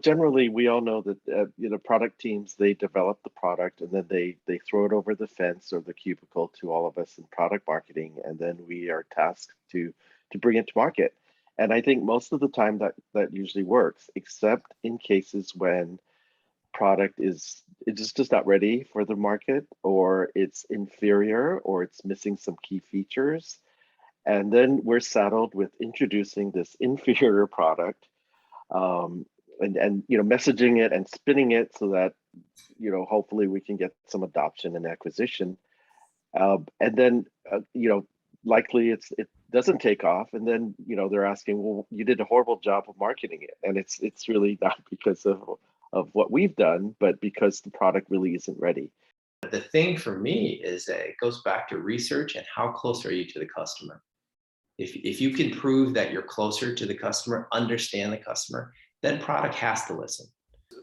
Generally, we all know that product teams, they develop the product and then they throw it over the fence or the cubicle to all of us in product marketing, and then we are tasked to bring it to market. And I think most of the time that usually works, except in cases when product is it's just not ready for the market, or it's inferior, or it's missing some key features. And then we're saddled with introducing this inferior product, um, and messaging it and spinning it so that hopefully we can get some adoption and acquisition. And then likely it doesn't take off, and then they're asking, well, you did a horrible job of marketing it, and it's really not because of what we've done, but because the product really isn't ready. The thing for me is that it goes back to research and how close are you to the customer. If you can prove that you're closer to the customer, understand the customer, then product has to listen.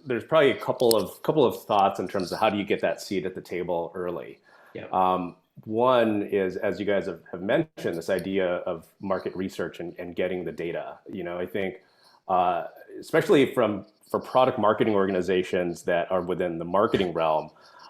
There's probably a couple of thoughts in terms of how do you get that seat at the table early. Yeah. One is, as you guys have mentioned, this idea of market research and getting the data. I think especially for product marketing organizations that are within the marketing realm,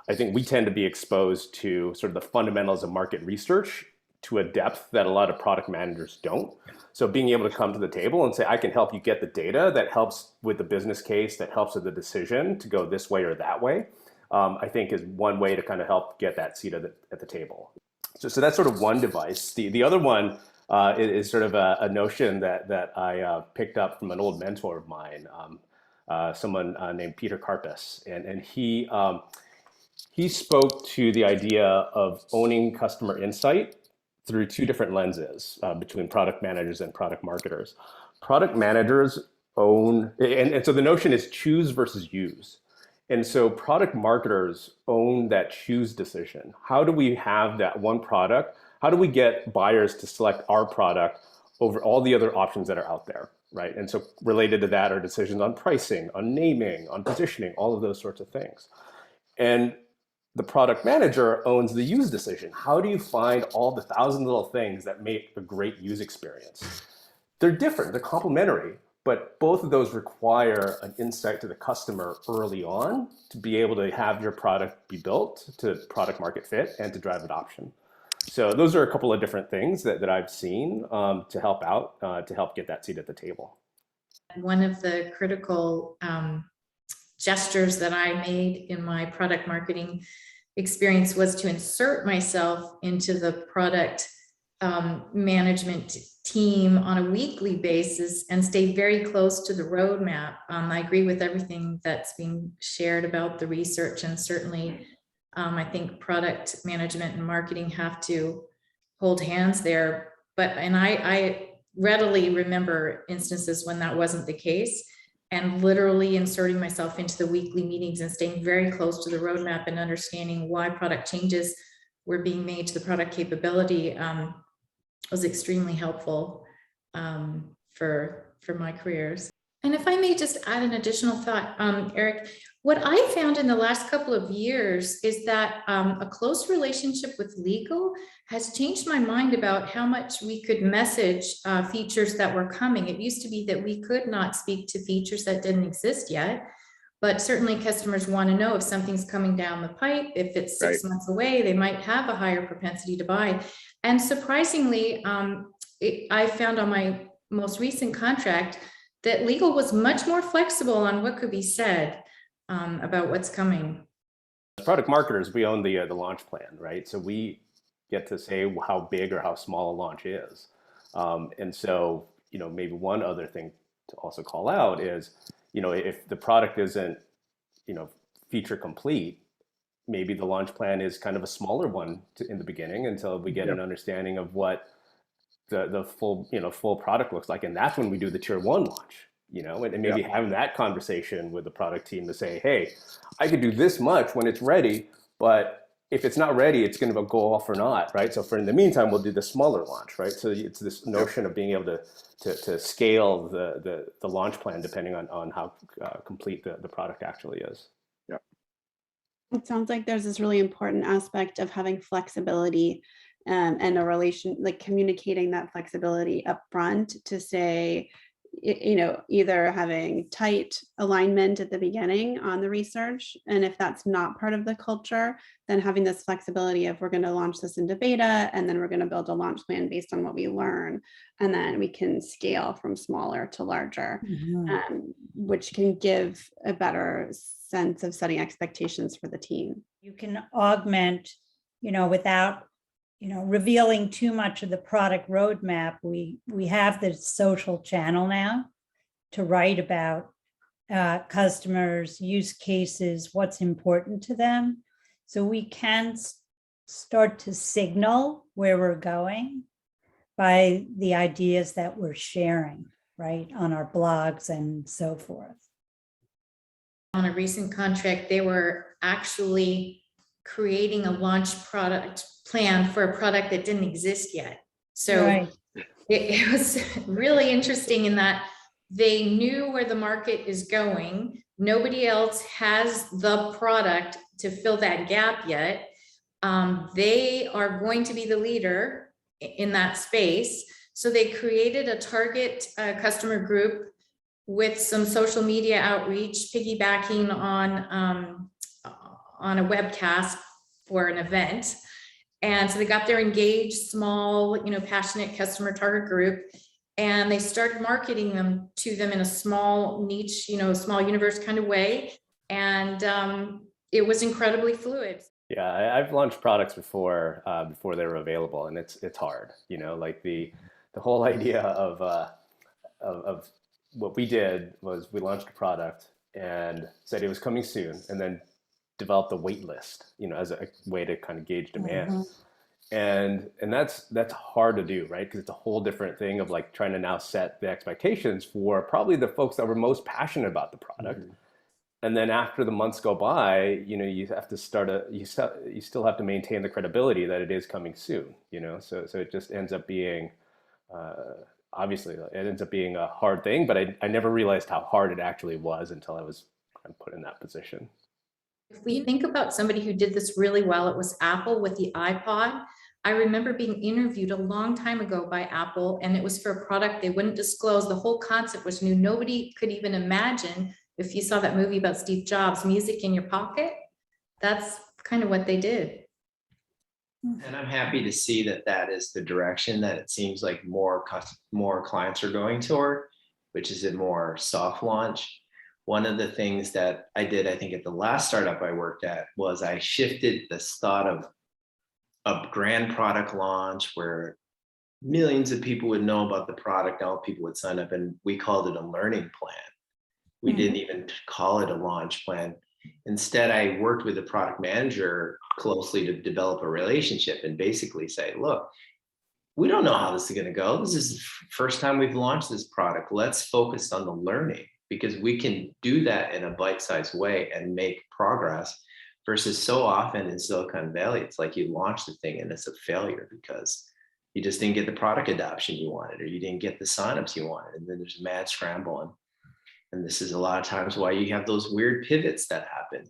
I think we tend to be exposed to sort of the fundamentals of market research to a depth that a lot of product managers don't. So being able to come to the table and say, I can help you get the data that helps with the business case, that helps with the decision to go this way or that way, I think is one way to kind of help get that seat at the table. So that's sort of one device. The other one is sort of a notion that I picked up from an old mentor of mine, someone named Peter Karpus. And he spoke to the idea of owning customer insight through two different lenses between product managers and product marketers. Product managers own, and so the notion is choose versus use. And so product marketers own that choose decision. How do we have that one product? How do we get buyers to select our product over all the other options that are out there, right? And so related to that are decisions on pricing, on naming, on positioning, all of those sorts of things. And the product manager owns the use decision. How do you find all the 1,000 little things that make a great use experience? They're different, they're complementary, but both of those require an insight to the customer early on to be able to have your product be built to product market fit and to drive adoption. So those are a couple of different things that I've seen to help out, to help get that seat at the table. One of the critical gestures that I made in my product marketing experience was to insert myself into the product management team on a weekly basis and stay very close to the roadmap. I agree with everything that's being shared about the research, and certainly I think product management and marketing have to hold hands there. And I readily remember instances when that wasn't the case, and literally inserting myself into the weekly meetings and staying very close to the roadmap and understanding why product changes were being made to the product capability was extremely helpful for my careers. And if I may just add an additional thought, Eric, what I found in the last couple of years is that a close relationship with legal has changed my mind about how much we could message features that were coming. It used to be that we could not speak to features that didn't exist yet, but certainly customers want to know if something's coming down the pipe. If it's 6 months away, they might have a higher propensity to buy. And surprisingly, I found on my most recent contract that legal was much more flexible on what could be said about what's coming. As product marketers, we own the launch plan, right? So we get to say how big or how small a launch is. And so, maybe one other thing to also call out is, if the product isn't, feature complete, maybe the launch plan is kind of a smaller one in the beginning until we get an understanding of what the full product looks like. And that's when we do the tier 1 launch, and maybe having that conversation with the product team to say, hey, I could do this much when it's ready, but if it's not ready, it's going to go off or not, right? So in the meantime, we'll do the smaller launch, right? So it's this notion of being able to scale the launch plan depending on how complete the product actually is. Yeah. It sounds like there's this really important aspect of having flexibility and a relation, like communicating that flexibility up front to say, either having tight alignment at the beginning on the research. And if that's not part of the culture, then having this flexibility of we're going to launch this into beta, and then we're going to build a launch plan based on what we learn. And then we can scale from smaller to larger, which can give a better sense of setting expectations for the team. You can augment, without revealing too much of the product roadmap. We have the social channel now to write about customers, use cases, what's important to them. So we can start to signal where we're going by the ideas that we're sharing, right, on our blogs and so forth. On a recent contract, they were actually creating a launch product plan for a product that didn't exist yet. So Right. it was really interesting in that they knew where the market is going. Nobody else has the product to fill that gap yet. They are going to be the leader in that space. So they created a target customer group with some social media outreach, piggybacking on a webcast for an event. And so they got their engaged, small, passionate customer target group, and they started marketing them to them in a small niche, small universe kind of way. And it was incredibly fluid. Yeah, I've launched products before they were available, and it's hard. Like the whole idea of what we did was we launched a product and said it was coming soon, and then developed a wait list, as a way to kind of gauge demand. And that's hard to do, right? Because it's a whole different thing of like trying to now set the expectations for probably the folks that were most passionate about the product. And then after the months go by, you have to you still have to maintain the credibility that it is coming soon, so it just ends up being, obviously it ends up being a hard thing, but I never realized how hard it actually was until I was kind of put in that position. If we think about somebody who did this really well, it was Apple with the iPod. I remember being interviewed a long time ago by Apple, and it was for a product they wouldn't disclose. The whole concept was new. Nobody could even imagine, if you saw that movie about Steve Jobs, music in your pocket. That's kind of what they did. And I'm happy to see that is the direction that it seems like more clients are going toward, which is a more soft launch. One of the things that I did, I think at the last startup I worked at, was I shifted this thought of a grand product launch where millions of people would know about the product, all people would sign up, and we called it a learning plan. We didn't even call it a launch plan. Instead, I worked with the product manager closely to develop a relationship and basically say, look, we don't know how this is going to go. This is the first time we've launched this product. Let's focus on the learning, because we can do that in a bite-sized way and make progress, versus so often in Silicon Valley, it's like you launch the thing and it's a failure because you just didn't get the product adoption you wanted, or you didn't get the signups you wanted. And then there's a mad scramble. And this is a lot of times why you have those weird pivots that happen.